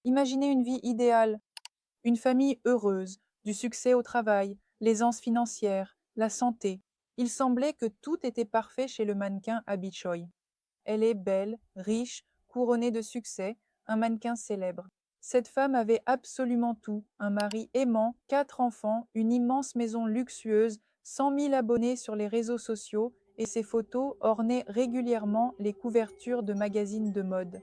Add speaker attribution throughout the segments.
Speaker 1: Imaginez une vie idéale, une famille heureuse, du succès au travail, l'aisance financière, la santé. Il semblait que tout était parfait chez le mannequin Abby Choi. Elle est belle, riche, couronnée de succès, un mannequin célèbre. Cette femme avait absolument tout, un mari aimant, 4 enfants, une immense maison luxueuse, 100 000 abonnés sur les réseaux sociaux et ses photos ornaient régulièrement les couvertures de magazines de mode.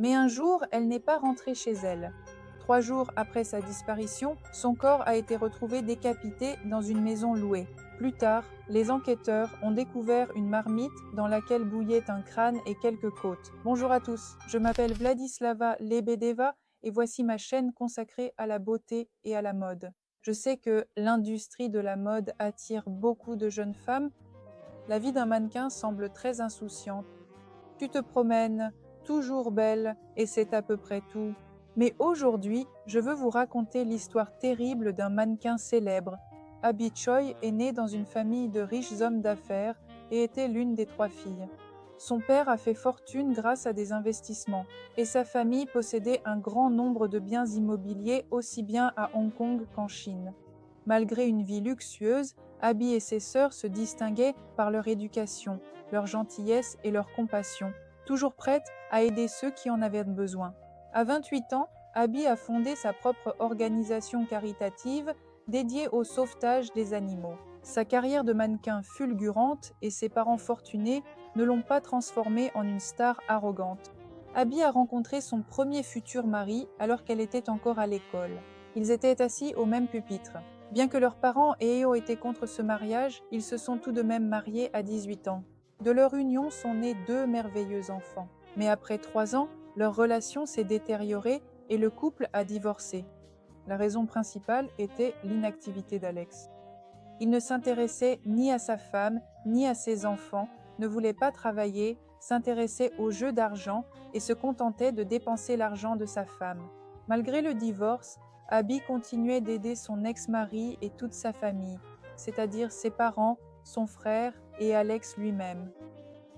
Speaker 1: Mais un jour, elle n'est pas rentrée chez elle. 3 jours après sa disparition, son corps a été retrouvé décapité dans une maison louée. Plus tard, les enquêteurs ont découvert une marmite dans laquelle bouillait un crâne et quelques côtes. Bonjour à tous, je m'appelle Vladislava Lebedeva et voici ma chaîne consacrée à la beauté et à la mode. Je sais que l'industrie de la mode attire beaucoup de jeunes femmes. La vie d'un mannequin semble très insouciante. Tu te promènes, toujours belle, et c'est à peu près tout. Mais aujourd'hui, je veux vous raconter l'histoire terrible d'un mannequin célèbre. Abby Choi est née dans une famille de riches hommes d'affaires et était l'une des 3 filles. Son père a fait fortune grâce à des investissements, et sa famille possédait un grand nombre de biens immobiliers aussi bien à Hong Kong qu'en Chine. Malgré une vie luxueuse, Abby et ses sœurs se distinguaient par leur éducation, leur gentillesse et leur compassion, toujours prêtes à aider ceux qui en avaient besoin. À 28 ans, Abby a fondé sa propre organisation caritative dédiée au sauvetage des animaux. Sa carrière de mannequin fulgurante et ses parents fortunés ne l'ont pas transformée en une star arrogante. Abby a rencontré son premier futur mari alors qu'elle était encore à l'école. Ils étaient assis au même pupitre. Bien que leurs parents ayant été contre ce mariage, ils se sont tout de même mariés à 18 ans. De leur union sont nés 2 merveilleux enfants. Mais après 3 ans, leur relation s'est détériorée et le couple a divorcé. La raison principale était l'inactivité d'Alex. Il ne s'intéressait ni à sa femme, ni à ses enfants, ne voulait pas travailler, s'intéressait aux jeux d'argent et se contentait de dépenser l'argent de sa femme. Malgré le divorce, Abby continuait d'aider son ex-mari et toute sa famille, c'est-à-dire ses parents, son frère et Alex lui-même.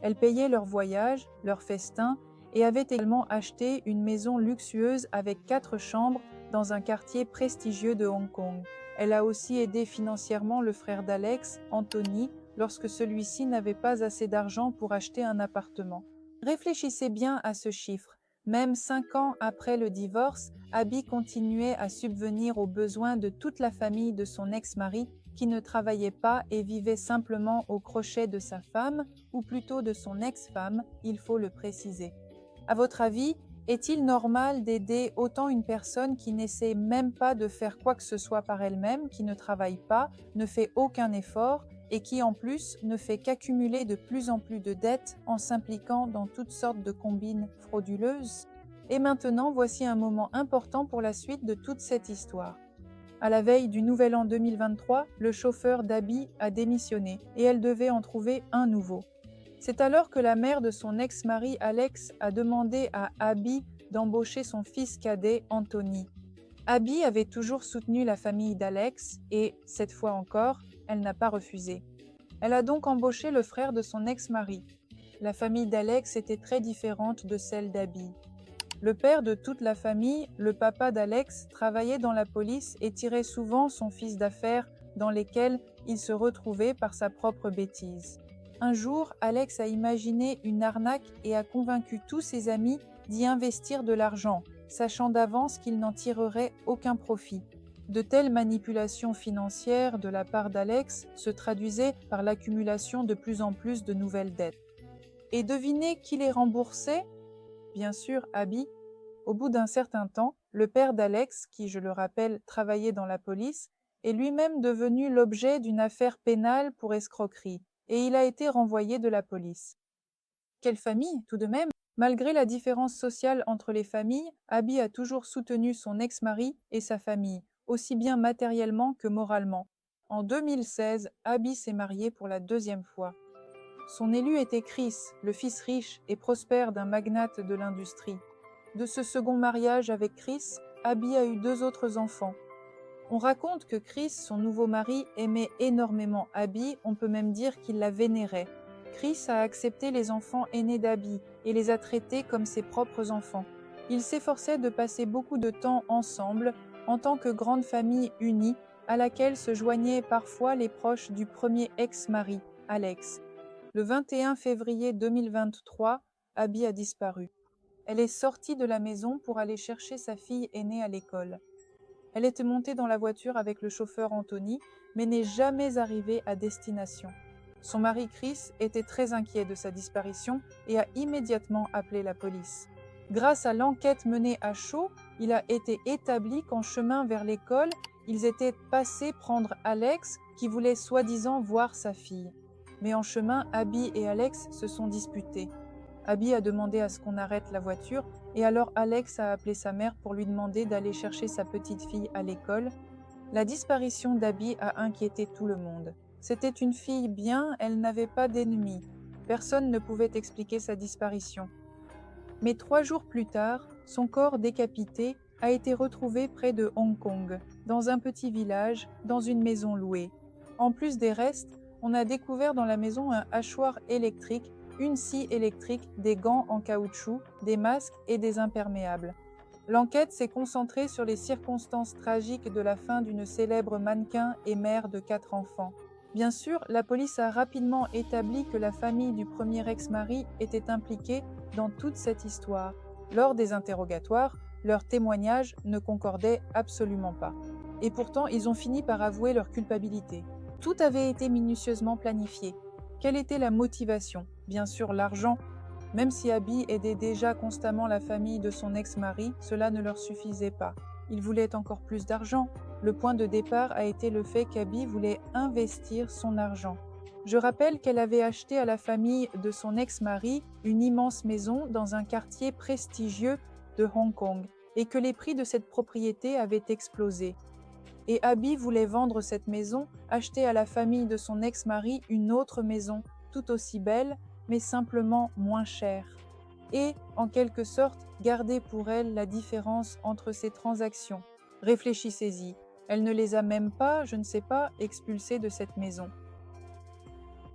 Speaker 1: Elle payait leurs voyages, leurs festins et avait également acheté une maison luxueuse avec 4 chambres dans un quartier prestigieux de Hong Kong. Elle a aussi aidé financièrement le frère d'Alex, Anthony, lorsque celui-ci n'avait pas assez d'argent pour acheter un appartement. Réfléchissez bien à ce chiffre. Même 5 ans après le divorce, Abby continuait à subvenir aux besoins de toute la famille de son ex-mari qui ne travaillait pas et vivait simplement au crochet de sa femme, ou plutôt de son ex-femme, il faut le préciser. À votre avis, est-il normal d'aider autant une personne qui n'essaie même pas de faire quoi que ce soit par elle-même, qui ne travaille pas, ne fait aucun effort et qui en plus ne fait qu'accumuler de plus en plus de dettes en s'impliquant dans toutes sortes de combines frauduleuses? Et maintenant, voici un moment important pour la suite de toute cette histoire. À la veille du nouvel an 2023, le chauffeur d'Abby a démissionné et elle devait en trouver un nouveau. C'est alors que la mère de son ex-mari Alex a demandé à Abby d'embaucher son fils cadet Anthony. Abby avait toujours soutenu la famille d'Alex et, cette fois encore, elle n'a pas refusé. Elle a donc embauché le frère de son ex-mari. La famille d'Alex était très différente de celle d'Abby. Le père de toute la famille, le papa d'Alex, travaillait dans la police et tirait souvent son fils d'affaires dans lesquels il se retrouvait par sa propre bêtise. Un jour, Alex a imaginé une arnaque et a convaincu tous ses amis d'y investir de l'argent, sachant d'avance qu'ils n'en tireraient aucun profit. De telles manipulations financières de la part d'Alex se traduisaient par l'accumulation de plus en plus de nouvelles dettes. Et devinez qui les remboursait? Bien sûr, Abby. Au bout d'un certain temps, le père d'Alex, qui, je le rappelle, travaillait dans la police, est lui-même devenu l'objet d'une affaire pénale pour escroquerie, et il a été renvoyé de la police. Quelle famille, tout de même! Malgré la différence sociale entre les familles, Abby a toujours soutenu son ex-mari et sa famille, aussi bien matériellement que moralement. En 2016, Abby s'est mariée pour la 2e fois. Son élu était Chris, le fils riche et prospère d'un magnate de l'industrie. De ce second mariage avec Chris, Abby a eu 2 autres enfants. On raconte que Chris, son nouveau mari, aimait énormément Abby, on peut même dire qu'il la vénérait. Chris a accepté les enfants aînés d'Abby et les a traités comme ses propres enfants. Ils s'efforçaient de passer beaucoup de temps ensemble, en tant que grande famille unie, à laquelle se joignaient parfois les proches du premier ex-mari, Alex. Le 21 février 2023, Abby a disparu. Elle est sortie de la maison pour aller chercher sa fille aînée à l'école. Elle était montée dans la voiture avec le chauffeur Anthony, mais n'est jamais arrivée à destination. Son mari Chris était très inquiet de sa disparition et a immédiatement appelé la police. Grâce à l'enquête menée à chaud, il a été établi qu'en chemin vers l'école, ils étaient passés prendre Alex, qui voulait soi-disant voir sa fille. Mais en chemin, Abby et Alex se sont disputés. Abby a demandé à ce qu'on arrête la voiture et alors Alex a appelé sa mère pour lui demander d'aller chercher sa petite fille à l'école. La disparition d'Abby a inquiété tout le monde. C'était une fille bien, elle n'avait pas d'ennemis. Personne ne pouvait expliquer sa disparition. Mais 3 jours plus tard, son corps décapité a été retrouvé près de Hong Kong, dans un petit village, dans une maison louée. En plus des restes, on a découvert dans la maison un hachoir électrique, une scie électrique, des gants en caoutchouc, des masques et des imperméables. L'enquête s'est concentrée sur les circonstances tragiques de la fin d'une célèbre mannequin et mère de 4 enfants. Bien sûr, la police a rapidement établi que la famille du premier ex-mari était impliquée dans toute cette histoire. Lors des interrogatoires, leurs témoignages ne concordaient absolument pas. Et pourtant, ils ont fini par avouer leur culpabilité. Tout avait été minutieusement planifié. Quelle était la motivation? Bien sûr, l'argent. Même si Abby aidait déjà constamment la famille de son ex-mari, cela ne leur suffisait pas. Ils voulaient encore plus d'argent. Le point de départ a été le fait qu'Abby voulait investir son argent. Je rappelle qu'elle avait acheté à la famille de son ex-mari une immense maison dans un quartier prestigieux de Hong Kong et que les prix de cette propriété avaient explosé. Et Abby voulait vendre cette maison, acheter à la famille de son ex-mari une autre maison, tout aussi belle, mais simplement moins chère. Et, en quelque sorte, garder pour elle la différence entre ces transactions. Réfléchissez-y, elle ne les a même pas, je ne sais pas, expulsés de cette maison.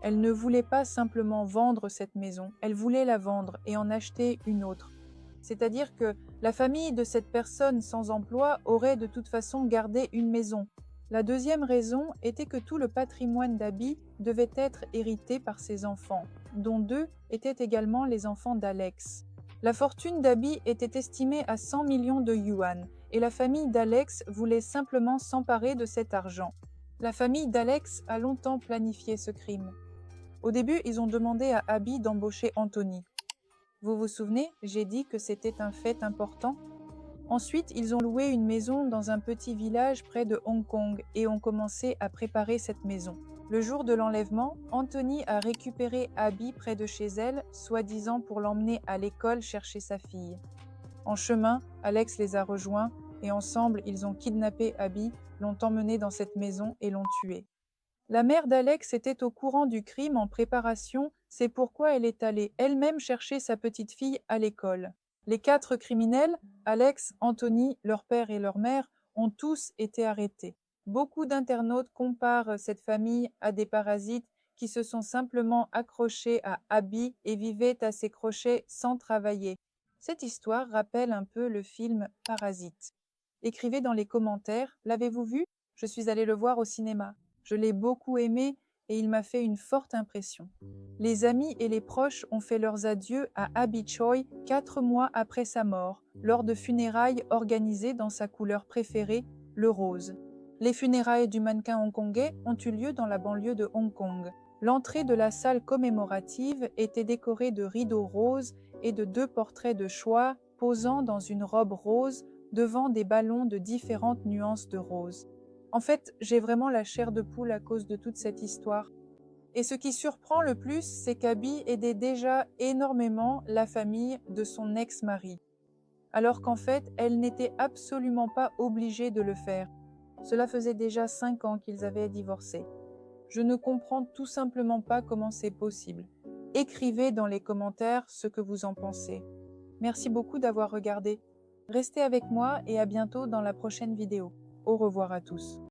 Speaker 1: Elle ne voulait pas simplement vendre cette maison, elle voulait la vendre et en acheter une autre. C'est-à-dire que la famille de cette personne sans emploi aurait de toute façon gardé une maison. La deuxième raison était que tout le patrimoine d'Abby devait être hérité par ses enfants, dont 2 étaient également les enfants d'Alex. La fortune d'Abby était estimée à 100 millions de yuan, et la famille d'Alex voulait simplement s'emparer de cet argent. La famille d'Alex a longtemps planifié ce crime. Au début, ils ont demandé à Abby d'embaucher Anthony. Vous vous souvenez, j'ai dit que c'était un fait important? Ensuite, ils ont loué une maison dans un petit village près de Hong Kong et ont commencé à préparer cette maison. Le jour de l'enlèvement, Anthony a récupéré Abby près de chez elle, soi-disant pour l'emmener à l'école chercher sa fille. En chemin, Alex les a rejoints et ensemble, ils ont kidnappé Abby, l'ont emmenée dans cette maison et l'ont tuée. La mère d'Alex était au courant du crime en préparation, c'est pourquoi elle est allée elle-même chercher sa petite fille à l'école. Les 4 criminels, Alex, Anthony, leur père et leur mère, ont tous été arrêtés. Beaucoup d'internautes comparent cette famille à des parasites qui se sont simplement accrochés à Abby et vivaient à ses crochets sans travailler. Cette histoire rappelle un peu le film Parasite. Écrivez dans les commentaires, l'avez-vous vu? Je suis allée le voir au cinéma. Je l'ai beaucoup aimé et il m'a fait une forte impression. Les amis et les proches ont fait leurs adieux à Abby Choi 4 mois après sa mort, lors de funérailles organisées dans sa couleur préférée, le rose. Les funérailles du mannequin hongkongais ont eu lieu dans la banlieue de Hong Kong. L'entrée de la salle commémorative était décorée de rideaux roses et de 2 portraits de Choi posant dans une robe rose devant des ballons de différentes nuances de rose. En fait, j'ai vraiment la chair de poule à cause de toute cette histoire. Et ce qui surprend le plus, c'est qu'Abby aidait déjà énormément la famille de son ex-mari, alors qu'en fait, elle n'était absolument pas obligée de le faire. Cela faisait déjà 5 ans qu'ils avaient divorcé. Je ne comprends tout simplement pas comment c'est possible. Écrivez dans les commentaires ce que vous en pensez. Merci beaucoup d'avoir regardé. Restez avec moi et à bientôt dans la prochaine vidéo. Au revoir à tous.